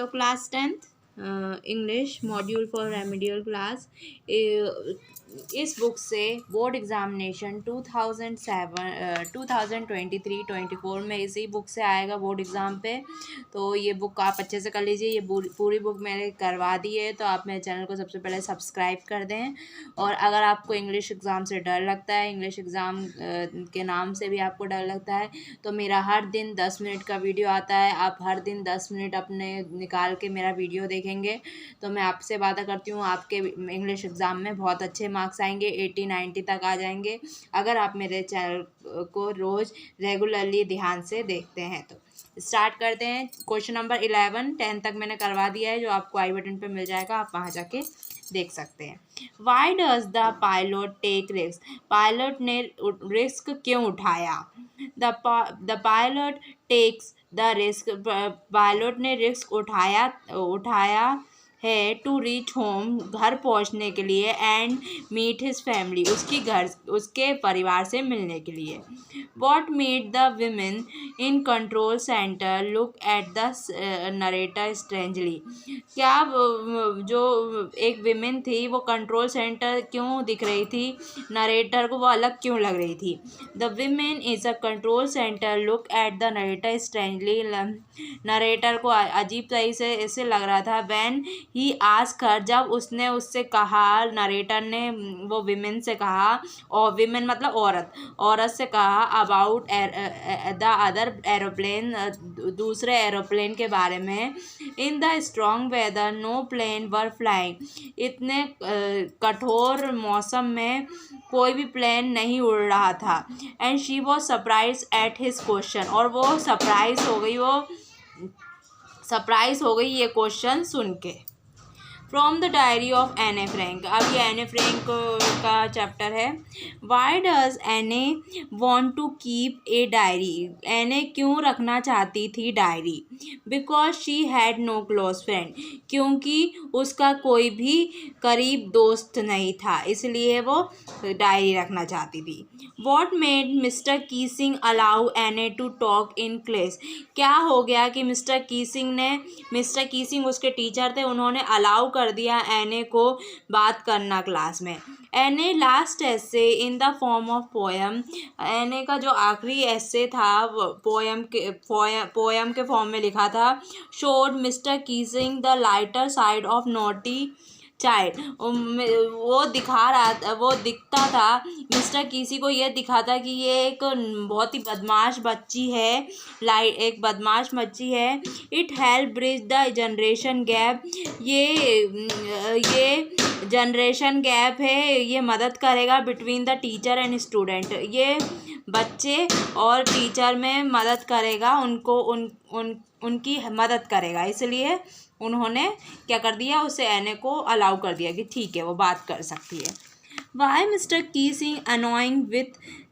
Hello class 10th English module for remedial class. इस book से board examination 2023-24 में इसी बुक से आएगा बोर्ड एग्ज़ाम पे। तो ये बुक आप अच्छे से कर लीजिए। ये पूरी बुक मैंने करवा दी है, तो आप मेरे चैनल को सबसे पहले सब्सक्राइब कर दें। और अगर आपको इंग्लिश एग्ज़ाम से डर लगता है, इंग्लिश एग्ज़ाम के नाम से भी आपको डर लगता है, तो मेरा हर दिन 10 मिनट का वीडियो आता है। आप हर दिन 10 मिनट अपने निकाल के मेरा वीडियो देखेंगे तो मैं आपसे वादा करती हूँ आपके इंग्लिश एग्ज़ाम में बहुत अच्छे मार्क्स आएंगे, 80-90 तक आ जाएंगे, अगर आप मेरे चैनल को रोज़ रेगुलरली ध्यान से देखते हैं। तो स्टार्ट करते हैं। क्वेश्चन नंबर 11 10 तक मैंने करवा दिया है, जो आपको आई बटन पे मिल जाएगा, आप वहाँ जाके देख सकते हैं। Why does the pilot take risk? Pilot ने रिस्क क्यों उठाया? The pilot takes the risk. Pilot ने रिस्क उठाया है टू रीच होम, घर पहुंचने के लिए, एंड मीट हिज फैमिली, उसके परिवार से मिलने के लिए। What made the women in control centre look at the narrator strangely? क्या जो एक विमेन थी वो कंट्रोल सेंटर क्यों दिख रही थी? नरेटर को वो अलग क्यों लग रही थी? The women is a control centre look at the narrator strangely. Narrator को अजीब तरीके से ऐसे लग रहा था। व्हेन ही आस्क्ड हर, जब उसने उससे कहा, नरेटर ने वो विमेन से कहा, और विमेन मतलब औरत से कहा, अबाउट द अदर एरोप्लेन, दूसरे एरोप्लेन के बारे में। In the strong weather no plane were flying, इतने कठोर मौसम में कोई भी प्लेन नहीं उड़ रहा था। And she was surprise at his question, और वो सरप्राइज हो गई ये क्वेश्चन सुन के। From the diary of Anne Frank. अब ये एने फ्रैंक का चैप्टर है। Why does Anne want to keep a diary? Anne क्यों रखना चाहती थी diary? Because she had no close friend, क्योंकि उसका कोई भी करीब दोस्त नहीं था, इसलिए वो डायरी रखना चाहती थी। वॉट मेड मिस्टर कीसिंग अलाउ एने टू टॉक इन क्लास? क्या हो गया कि मिस्टर कीसिंग उसके टीचर थे, उन्होंने अलाउ कर दिया एने को बात करना क्लास में। एने last essay in the form of poem. एने का जो आखिरी एसे था पोएम के फॉर्म में लिखा था। Showed Mr Keesing the lighter side of naughty child. वो दिखता था, मिस्टर किसी को ये दिखा था कि ये एक बहुत ही बदमाश बच्ची है, एक बदमाश बच्ची है। It help bridge the generation gap, ये जनरेशन गैप है, ये मदद करेगा between the teacher and student, ये बच्चे और टीचर में मदद करेगा, उनकी मदद करेगा, इसलिए उन्होंने क्या कर दिया, उसे एने को अलाउ कर दिया कि ठीक है वो बात कर सकती है। वाई मिस्टर कीसिंग अनोइंग विथ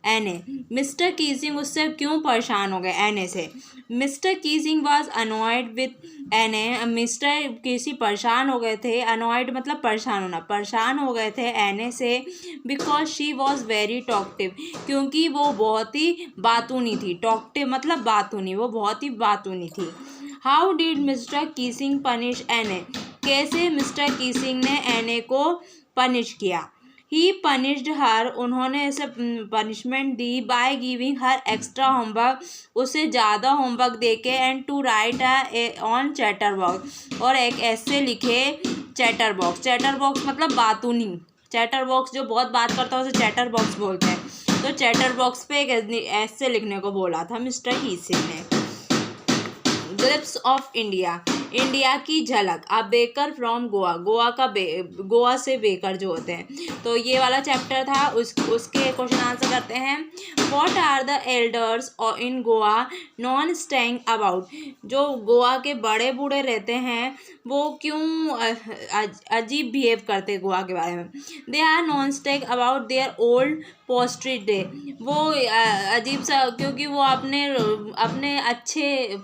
एने? मिस्टर कीसिंग उससे क्यों परेशान हो गए, एने से? मिस्टर कीसिंग वॉज अनॉयड विथ एने। मिस्टर किसी परेशान हो गए थे, अनॉयड मतलब परेशान होना, परेशान हो गए थे एने से। Because she was very talkative, क्योंकि वो बहुत ही बातूनी थी। टॉकटिव मतलब बातूनी, वो बहुत ही बातूनी थी। हाउ डिड मिस्टर कीसिंग पनिश एने? कैसे मिस्टर कीसिंग ने एने को पनिश किया? ही पनिश्ड हर, उन्होंने उसे पनिशमेंट दी, by giving her extra homework, उसे ज़्यादा होमवर्क देके, and to write on chatterbox, और एक ऐसे लिखे चैटर बॉक्स मतलब बातूनी। चैटर बॉक्स जो बहुत बात करता है उसे चैटर बॉक्स बोलते हैं। तो चैटर बॉक्स पे एक ऐसे लिखने को बोला था मिस्टर कीसिंग ने। ग्लिप्स ऑफ इंडिया, इंडिया की झलक। A baker from Goa, Goa से बेकर जो होते हैं। तो ये वाला चैप्टर था, उसके क्वेश्चन आंसर करते हैं। What are the elders in Goa non staying about? जो गोवा के बड़े बूढ़े रहते हैं वो क्यों अजीब बिहेव करते हैं गोवा के बारे में? They are non staying about their old pastry day, वो अजीब सा, क्योंकि वो अपने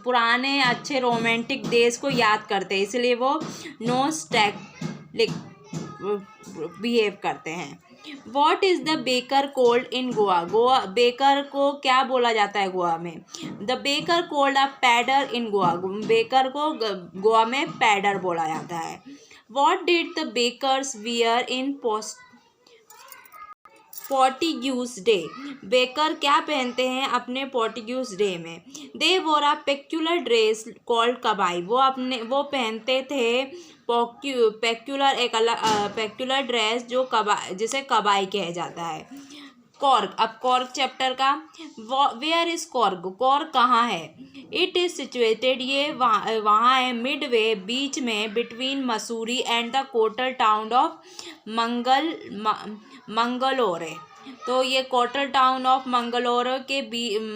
पुराने अच्छे रोमांटिक डेज को याद करते हैं, इसलिए वो नॉस्टैल्जिक बिहेव करते हैं। What is the baker called in Goa? Goa baker को क्या बोला जाता है गोवा में? The baker called a pader in Goa, baker को गोवा में पैडर बोला जाता है। What did the bakers wear in Portuguese day? Baker क्या पहनते हैं अपने पोर्टिग्यूज डे में? They wore a peculiar dress called kabai, वो पहनते थे पेक्यूलर एक अलग पेक्यूलर ड्रेस जो जिसे कबाई कहा जाता है। कॉर्ग, अब कॉर्ग चैप्टर का, वेयर इज कॉर्ग? कॉर्ग कहाँ है? इट इज सिचुएटेड, ये वहाँ है, मिड वे, बीच में, between Mussoorie and the coastal town of Mangalore. तो ये कोटल टाउन ऑफ मंगलोरे के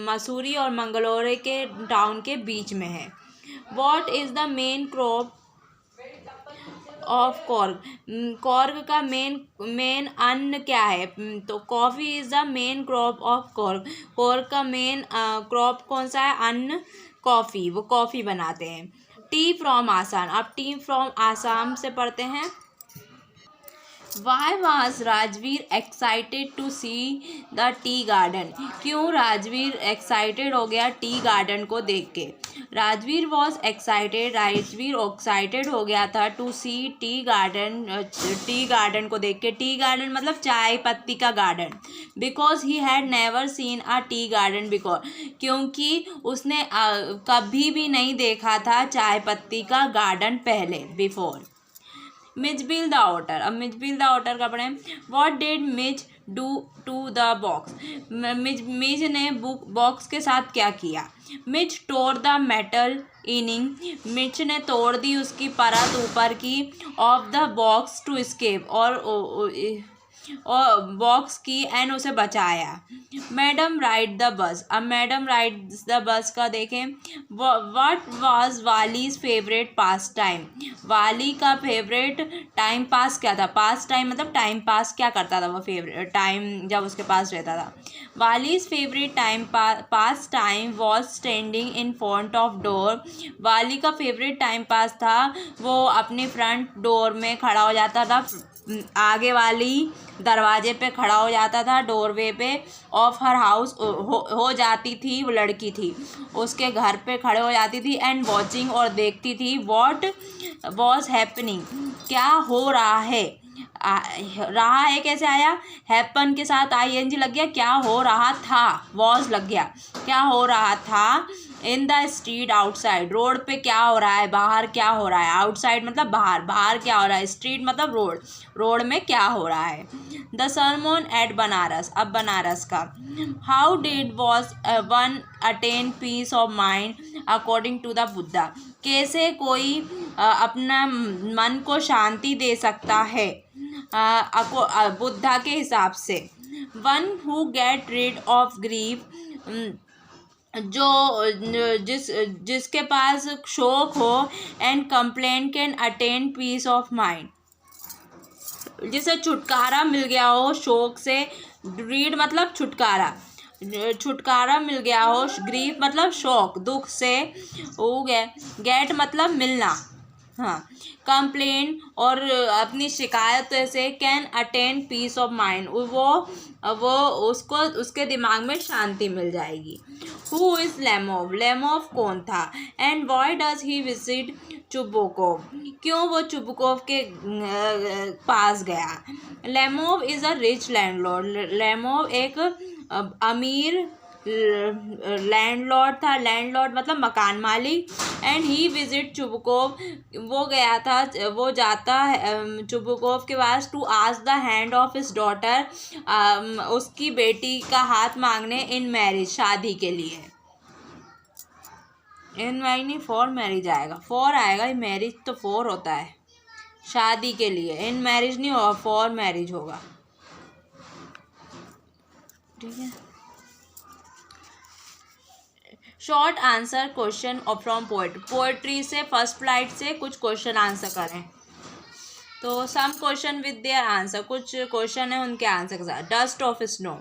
मसूरी और मंगलोरे के टाउन के बीच में है। What is the main crop of Korg? Korg का मेन अन्न क्या है? तो coffee is the main crop of Korg. Korg का मेन क्रॉप कौन सा है? अन्न कॉफ़ी, वो कॉफ़ी बनाते हैं। टी फ्रॉम आसाम, अब टी फ्रॉम आसाम से पढ़ते हैं। Why was Rajvir excited to see the tea garden? क्यों राजवीर एक्साइटेड हो गया टी गार्डन को देख के? राजवीर एक्साइटेड हो गया था टू सी टी गार्डन को देख के। टी गार्डन मतलब चाय पत्ती का garden. Because he had never seen a tea garden because, क्योंकि उसने कभी भी नहीं देखा था चाय पत्ती का गार्डन पहले, बिफोर। मिजबिल द ऑटर, अब मिजबिल द ऑटर का पढ़ें। What did Mij do to the box? Mij ने बॉक्स के साथ क्या किया? Mij tore the metal lining, Mij ने तोड़ दी उसकी परत ऊपर की, off the box to escape, और बॉक्स की एंड उसे बचाया। मैडम राइड द बस, अब मैडम राइड द बस का देखें। What was Valli's favourite pastime? Valli का फेवरेट टाइम पास क्या था? पास टाइम मतलब टाइम पास क्या करता था वो, फेवरेट टाइम जब उसके पास रहता था। Valli's favourite time pass time was standing in front of door. Valli का फेवरेट टाइम पास था वो अपने फ्रंट डोर में खड़ा हो जाता था, आगे वाली दरवाजे पे खड़ा हो जाता था, डोरवे पे ऑफ हर हाउस हो जाती थी, वो लड़की थी, उसके घर पे खड़े हो जाती थी, एंड वॉचिंग, और देखती थी, व्हाट वॉज हैपनिंग, क्या हो रहा है। रहा है कैसे आया? हैपन के साथ ING लग गया, क्या हो रहा था, वॉज लग गया, क्या हो रहा था। In the street outside, road पे क्या हो रहा है, बाहर क्या हो रहा है। आउटसाइड मतलब बाहर, बाहर क्या हो रहा है। स्ट्रीट मतलब रोड, रोड में क्या हो रहा है। द सरमोन एट बनारस, अब बनारस का। How did was one attain peace of mind according to the Buddha? कैसे कोई अपना मन को शांति दे सकता है बुद्धा के हिसाब से। One who get rid of grief, जिसके पास शोक हो, and complain can attain peace of mind, जिसे छुटकारा मिल गया हो शोक से। रीड मतलब छुटकारा मिल गया हो, ग्रीफ मतलब शोक, दुख से हो गया, गेट मतलब मिलना, हाँ, कंप्लेन और अपनी शिकायत से, can attain peace of mind, वो उसको उसके दिमाग में शांति मिल जाएगी। Who is लेमोव? लेमोव कौन था? And why does he visit Chubukov? क्यों वो चुबुकोव के पास गया? लेमोव इज़ अ रिच लैंडलॉर्ड, लेमोव एक अमीर लैंडलॉर्ड था। लैंडलॉर्ड मतलब मकान मालिक। एंड ही विजिट चुबुकोव, वो गया था, वो जाता है चुबुकोव के पास, to ask the hand of his daughter, उसकी बेटी का हाथ मांगने, इन मैरिज, शादी के लिए। इन मैरिज नहीं, फॉर मैरिज आएगा, फॉर आएगा, मैरिज तो फॉर होता है, शादी के लिए। इन मैरिज नहीं होगा, फॉर मैरिज होगा, ठीक है। Short answer question from poetry से, फर्स्ट फ्लाइट से कुछ क्वेश्चन आंसर करें। तो some question with their answer, कुछ क्वेश्चन है उनके आंसर के साथ। Dust of snow,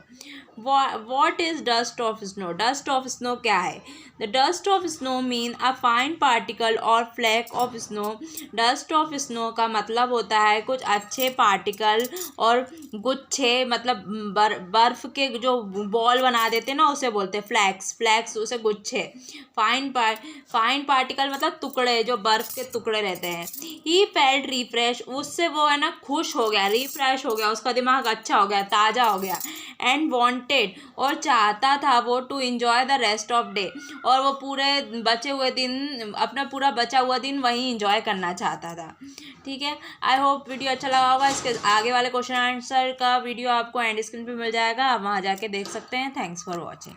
what is dust of snow? Dust of snow क्या है? The dust of snow mean a fine particle और flake of snow. Dust of snow का मतलब होता है कुछ अच्छे पार्टिकल और गुच्छे, मतलब बर्फ के जो बॉल बना देते हैं ना, उसे बोलते हैं फ्लैक्स। फ्लैक्स उसे गुच्छे। फाइन पार्टिकल मतलब टुकड़े, जो बर्फ के टुकड़े रहते हैं। ही फेल्ट रिफ्रेश, उससे वो है ना खुश हो गया, रिफ्रेश हो गया, उसका दिमाग अच्छा हो गया, ताज़ा हो गया। एंड वॉन्टेड, और चाहता था वो, to enjoy the rest of day, और वो पूरे बचे हुए दिन, अपना पूरा बचा हुआ दिन वहीं इंजॉय करना चाहता था। ठीक है, आई होप वीडियो अच्छा लगा होगा। इसके आगे वाले क्वेश्चन आंसर का वीडियो आपको एंड स्क्रीन पे मिल जाएगा, आप वहाँ जाके देख सकते हैं। Thanks for watching.